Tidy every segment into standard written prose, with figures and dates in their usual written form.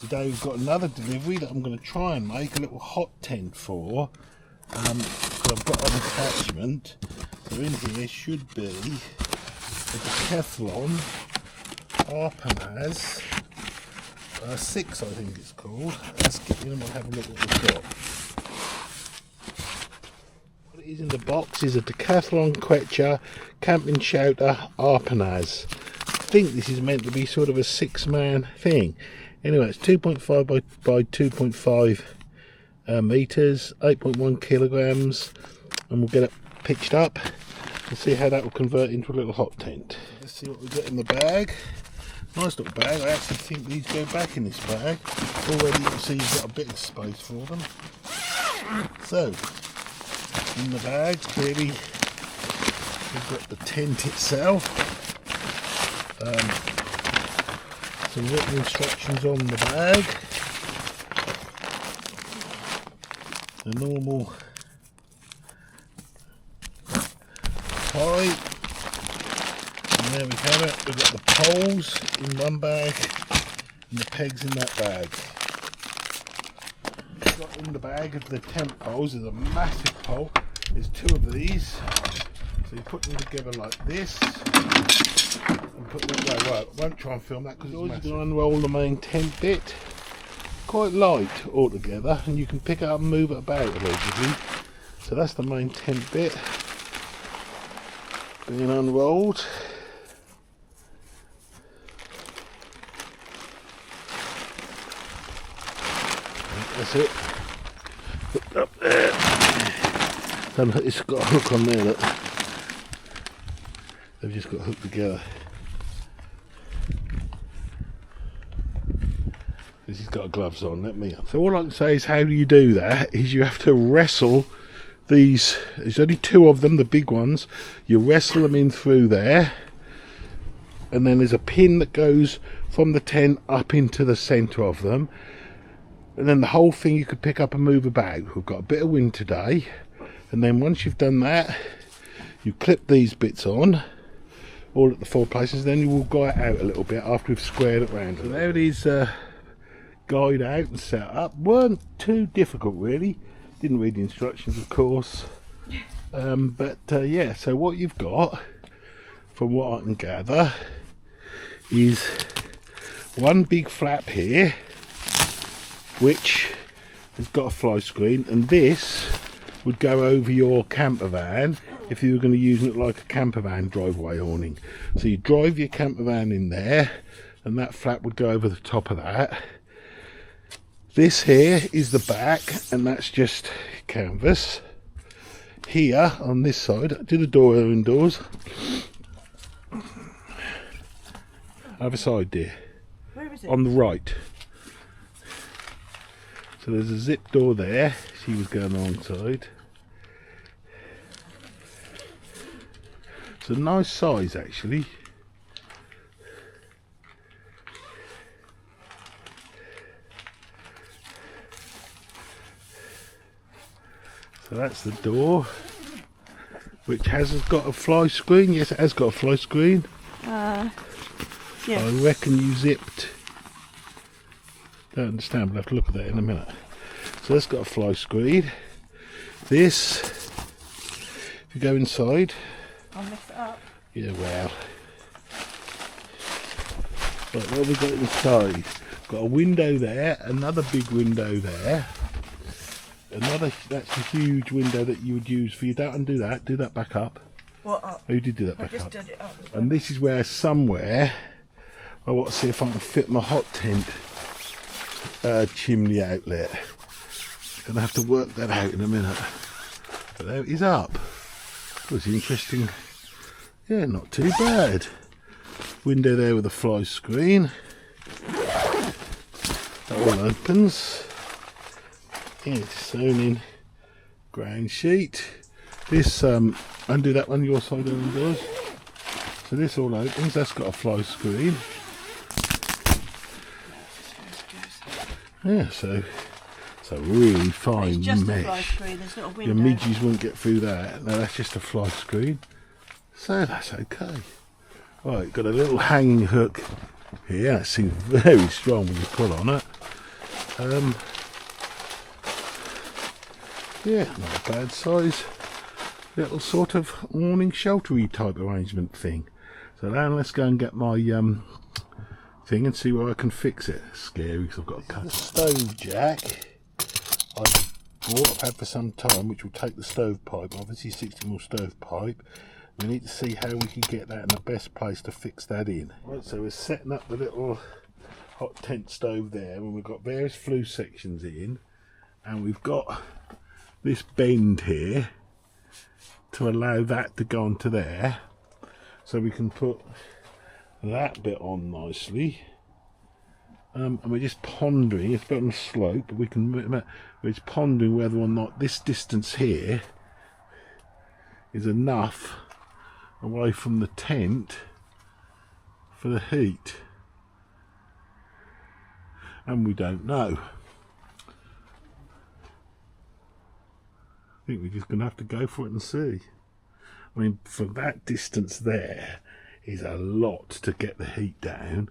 Today we've got another delivery that I'm going to try and make a little hot tent for, because I've got an attachment. So in here should be a Decathlon ARPENAZ 6, I think it's called. Let's get in and we'll have a look at what we've got. What it is in the box is a Decathlon Quetcher Camping Shelter ARPENAZ. I think this is meant to be sort of a 6-man thing. Anyway, it's 2.5 by 2.5 meters, 8.1 kilograms, and we'll get it pitched up and see how that will convert into a little hot tent. Let's see what we got in the bag. Nice little bag. I actually think these go back in this bag. Already you can see you've got a bit of space for them. So, in the bag, clearly we've got the tent itself. Some written instructions on the bag. The normal pipe. And there we have it. We've got the poles in one bag and the pegs in that bag. Got in the bag of the tent poles is a massive pole. There's 2 of these. So you put them together like this. Put that way. Right, I won't try and film that because it's massive. You're going to unroll the main tent bit. Quite light altogether, and you can pick it up and move it about a little bit. So that's the main tent bit being unrolled. That's it. Hooked up there. And it's got a hook on there. Look. They've just got hooked together. He's got gloves on, let me. So all I can say is how do you do that is you have to wrestle these. There's only 2 of them, the big ones. You wrestle them in through there, and then there's a pin that goes from the tent up into the centre of them, and then the whole thing you could pick up and move about. We've got a bit of wind today, and then once you've done that, you clip these bits on all at the 4 places, then you will guy it out a little bit after we've squared it round. So there it is, guide out and set up. Weren't too difficult really. Didn't read the instructions of course, but yeah, so what you've got from what I can gather is one big flap here which has got a fly screen, and this would go over your camper van if you were going to use it like a camper van driveway awning. So you drive your camper van in there and that flap would go over the top of that. This here is the back, and that's just canvas. Here on this side, do the door indoors. Other side, dear. Where is it? On the right. So there's a zip door there. She was going alongside. It's a nice size actually. So that's the door, which has got a fly screen. Yes, it has got a fly screen. Yes. I reckon you zipped. Don't understand, but I'll have to look at that in a minute. So that's got a fly screen. This, if you go inside. I'll lift it up. Yeah, well. Right, what have we got inside? Got a window there, another big window there. Another, that's a huge window that you would use for, you don't undo that, do that back up. What up? Oh, you did do that back I just up. did it up. And this is where somewhere, I want to see if I can fit my hot tent chimney outlet. Gonna have to work that out in a minute. But there it is up. That was interesting. Yeah, not too bad. Window there with a fly screen. That all opens. Yeah, it's sewn in ground sheet. This undo that one your side of the doors. So this all opens. That's got a fly screen. Yeah, so it's a really fine it's just mesh. A fly screen. There's not a window. Your midges wouldn't get through that. No, that's just a fly screen. So that's okay. Right, got a little hanging hook here. That seems very strong when you pull on it. Yeah, not a bad size little sort of awning sheltery type arrangement thing. So now let's go and get my thing and see where I can fix it. Scary because I've got to cut the stove jack I've had for some time, which will take the stovepipe, obviously 60mm stovepipe. We need to see how we can get that in the best place to fix that in. Right, so we're setting up the little hot tent stove there, and we've got various flue sections in, and we've got this bend here to allow that to go onto there, so we can put that bit on nicely. And we're just pondering, it's a bit on the slope, but we're just pondering whether or not this distance here is enough away from the tent for the heat. And we don't know. I think we're just going to have to go for it and see. I mean, for that distance there is a lot to get the heat down.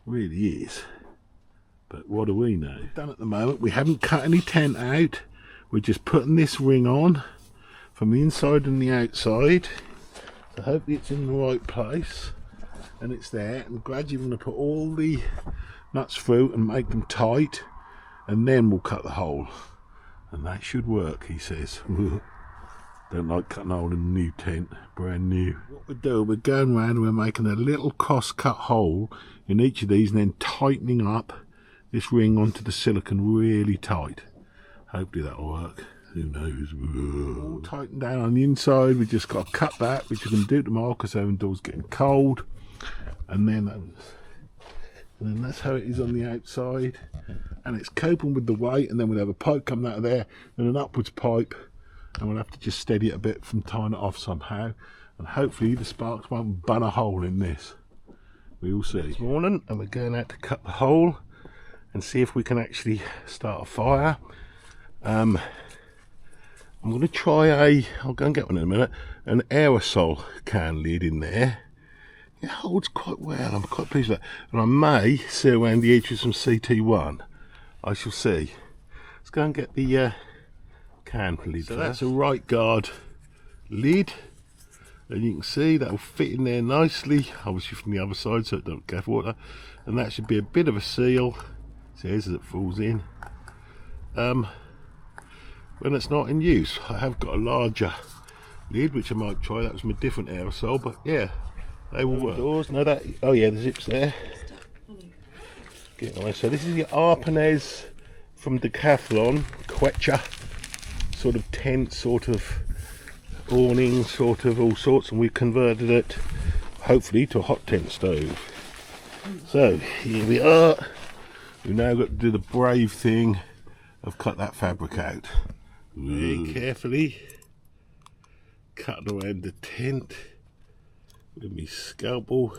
Really is. But what do we know? Done at the moment, we haven't cut any tent out. We're just putting this ring on from the inside and the outside. So hopefully it's in the right place and it's there. And gradually we're going to put all the nuts through and make them tight, and then we'll cut the hole. And that should work, he says. Don't like cutting a hole in a new tent, brand new. What we're doing, we're going around and we're making a little cross-cut hole in each of these and then tightening up this ring onto the silicone really tight. Hopefully that'll work. Who knows? All tightened down on the inside. We just got to cut that, which we can do tomorrow because our indoors getting cold. And then that's how it is on the outside. And it's coping with the weight, and then we'll have a pipe coming out of there and an upwards pipe, and we'll have to just steady it a bit from tying it off somehow. And hopefully the sparks won't bun a hole in this. We will see. This morning, and we're going out to cut the hole and see if we can actually start a fire. I'm going to try I'll go and get one in a minute, an aerosol can lid in there. It holds quite well, I'm quite pleased with that. And I may seal around the edge with some CT1. I shall see. Let's go and get the can lid. So that's a right guard lid. And you can see that will fit in there nicely, obviously from the other side so it don't get water. And that should be a bit of a seal. As it falls in when it's not in use. I have got a larger lid which I might try. That was my different aerosol, but yeah, they will work. Doors, no, that, oh yeah, the zip's there. So this is the ARPENAZ from Decathlon, Quetcher sort of tent, sort of awning, sort of all sorts, and we've converted it hopefully to a hot tent stove. So here we are. We've now got to do the brave thing of cut that fabric out. Very carefully cutting around the tent with my scalpel.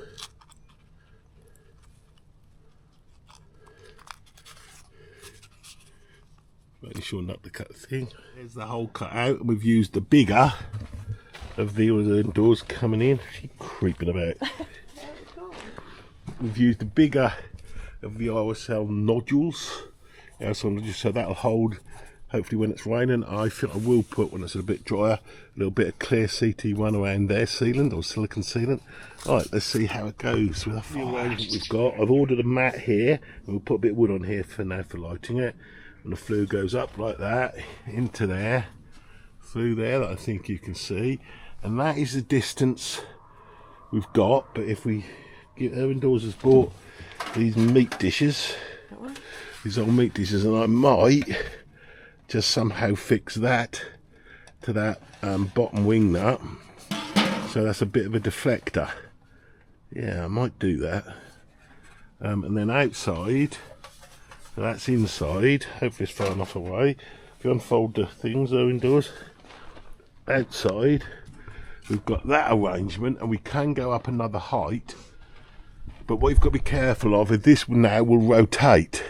Making sure not to cut the thing. There's the hole cut out, and we've used the bigger of the indoors coming in. She's creeping about. We've used the bigger of the aerosol nodules, so that'll hold hopefully when it's raining. I think I will put, when it's a bit drier, a little bit of clear CT1 around there, sealant or silicone sealant. Right, let's see how it goes with the arrangement we've got. I've ordered a mat here, and we'll put a bit of wood on here for now for lighting it, and the flue goes up like that into there, through there, that I think you can see, and that is the distance we've got. But if we get her indoors, has bought these meat dishes, these old meat dishes, and I might just somehow fix that to that bottom wing nut, so that's a bit of a deflector. Yeah, I might do that. And then outside, so that's inside, hopefully it's far enough away. If you unfold the things though indoors, outside we've got that arrangement, and we can go up another height. But what you've got to be careful of is this now will rotate.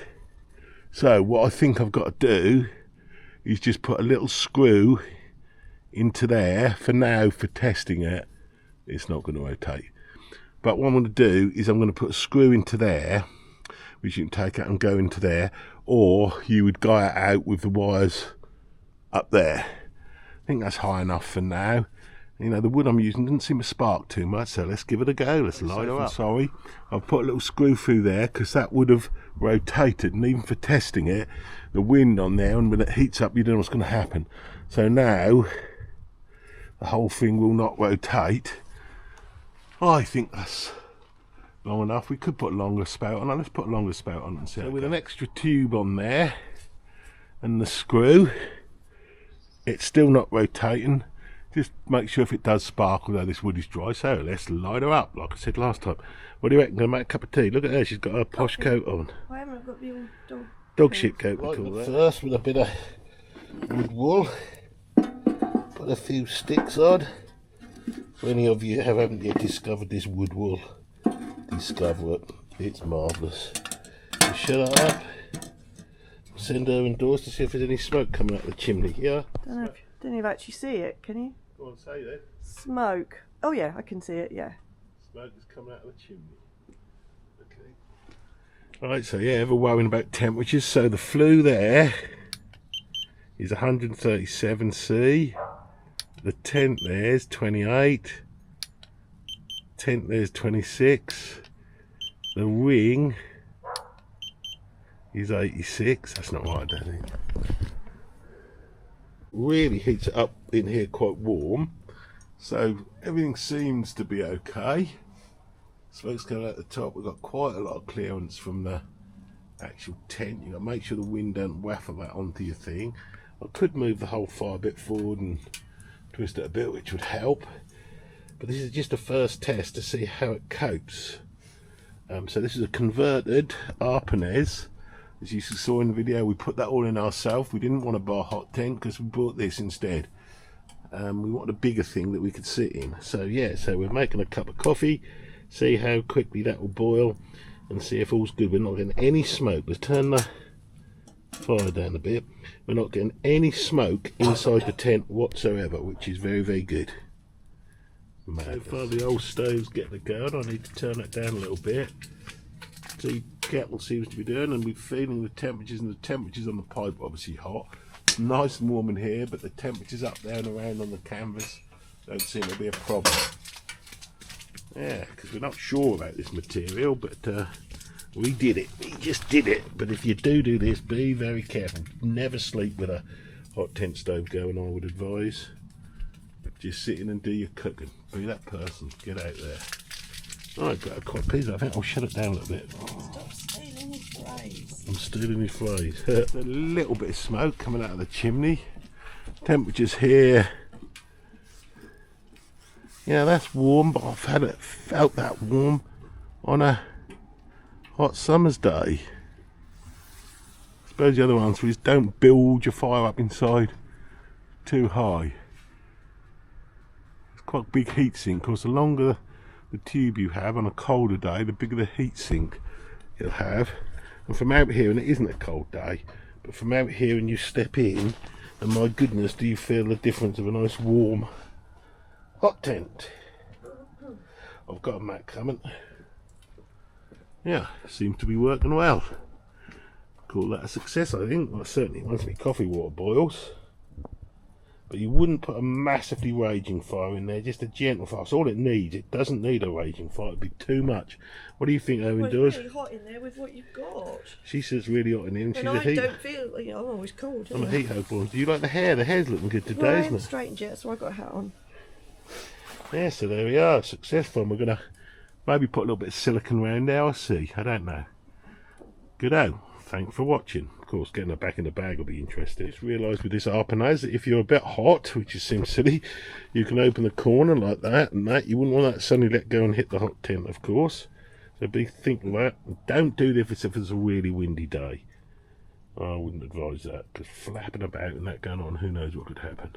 So what I think I've got to do is just put a little screw into there for now for testing it. It's not going to rotate. But what I'm going to do is I'm going to put a screw into there, which you can take out and go into there, or you would guy it out with the wires up there. I think that's high enough for now. You know, the wood I'm using doesn't seem to spark too much, so let's give it a go. Let's light her up. Sorry, I've put a little screw through there because that would have rotated, and even for testing it, the wind on there, and when it heats up, you don't know what's going to happen. So now the whole thing will not rotate. I think that's long enough. We could put a longer spout on. Let's put a longer spout on and see. So with an extra tube on there and the screw, it's still not rotating. Just make sure if it does spark, although this wood is dry. So let's light her up, like I said last time. What do you reckon? Gonna make a cup of tea? Look at her, she's got her posh coat on. I haven't got the old dog shit coat, we call that. First, with a bit of wood wool, put a few sticks on. For any of you who haven't yet discovered this wood wool, discover it. It's marvellous. So shut it up. Send her indoors to see if there's any smoke coming out of the chimney. Yeah. Don't you actually see it? Can you? Go on, say that. Smoke. Oh yeah, I can see it. Yeah. Smoke is coming out of the chimney. Okay. Right. So yeah, we're worrying about temperatures. So the flue there is 137 C. The tent there's 28. Tent there's 26. The ring is 86. That's not right, I don't think. Really heats it up in here quite warm, so everything seems to be okay. Smoke's coming out the top. We've got quite a lot of clearance from the actual tent. You've got to make sure the wind don't waffle that onto your thing. I could move the whole fire a bit forward and twist it a bit, which would help, but this is just a first test to see how it copes. So this is a converted ARPENAZ. As you saw in the video, we put that all in ourselves. We didn't want to buy a hot tent because we bought this instead. We wanted a bigger thing that we could sit in. So yeah, so we're making a cup of coffee, see how quickly that will boil, and see if all's good. We're not getting any smoke. Let's turn the fire down a bit. We're not getting any smoke inside the tent whatsoever, which is very, very good. So far the old stove's getting it going. I need to turn it down a little bit. See, kettle seems to be doing, and we're feeling the temperatures, and the temperatures on the pipe are obviously hot. It's nice and warm in here, but the temperatures up there and around on the canvas don't seem to be a problem. Yeah, because we're not sure about this material, but we did it. We just did it. But if you do this, be very careful. Never sleep with a hot tent stove going, I would advise. Just sit in and do your cooking. Be that person. Get out there. Oh, I've got a quite piece. I think I'll shut it down a little bit. Stop stealing his phrase. I'm stealing his phrase. A little bit of smoke coming out of the chimney. Temperatures here. Yeah, that's warm, but I've felt that warm on a hot summer's day. I suppose the other answer is don't build your fire up inside too high. It's quite a big heat sink. Of course, the longer the tube you have on a colder day, the bigger the heat sink you'll have. And from out here, and it isn't a cold day, but from out here and you step in, and my goodness, do you feel the difference of a nice warm hot tent. I've got a mat coming. Yeah, seems to be working well. Call that a success, I think. Well, certainly once my coffee water boils. But you wouldn't put a massively raging fire in there, just a gentle fire. That's all it needs. It doesn't need a raging fire. It'd be too much. What do you think, Owen does? It's really hot in there with what you've got. She says really hot in here, and she's I a heat. don't feel, I'm always cold. I'm a heat hope boy. Do you like the hair? The hair's looking good today, well, I isn't haven't it? straightened yet, so I got a hat on. Yeah, so there we are. Successful. And we're going to maybe put a little bit of silicone around there. I'll see. I don't know. Good-o. Thanks for watching. Of course, getting her back in the bag will be interesting. Just realised with this ARPENAZ that if you're a bit hot, which seems silly, you can open the corner like that and that. You wouldn't want that suddenly let go and hit the hot tent, of course. So be thinking of that. Don't do this if it's a really windy day. I wouldn't advise that, because flapping about and that going on, who knows what could happen.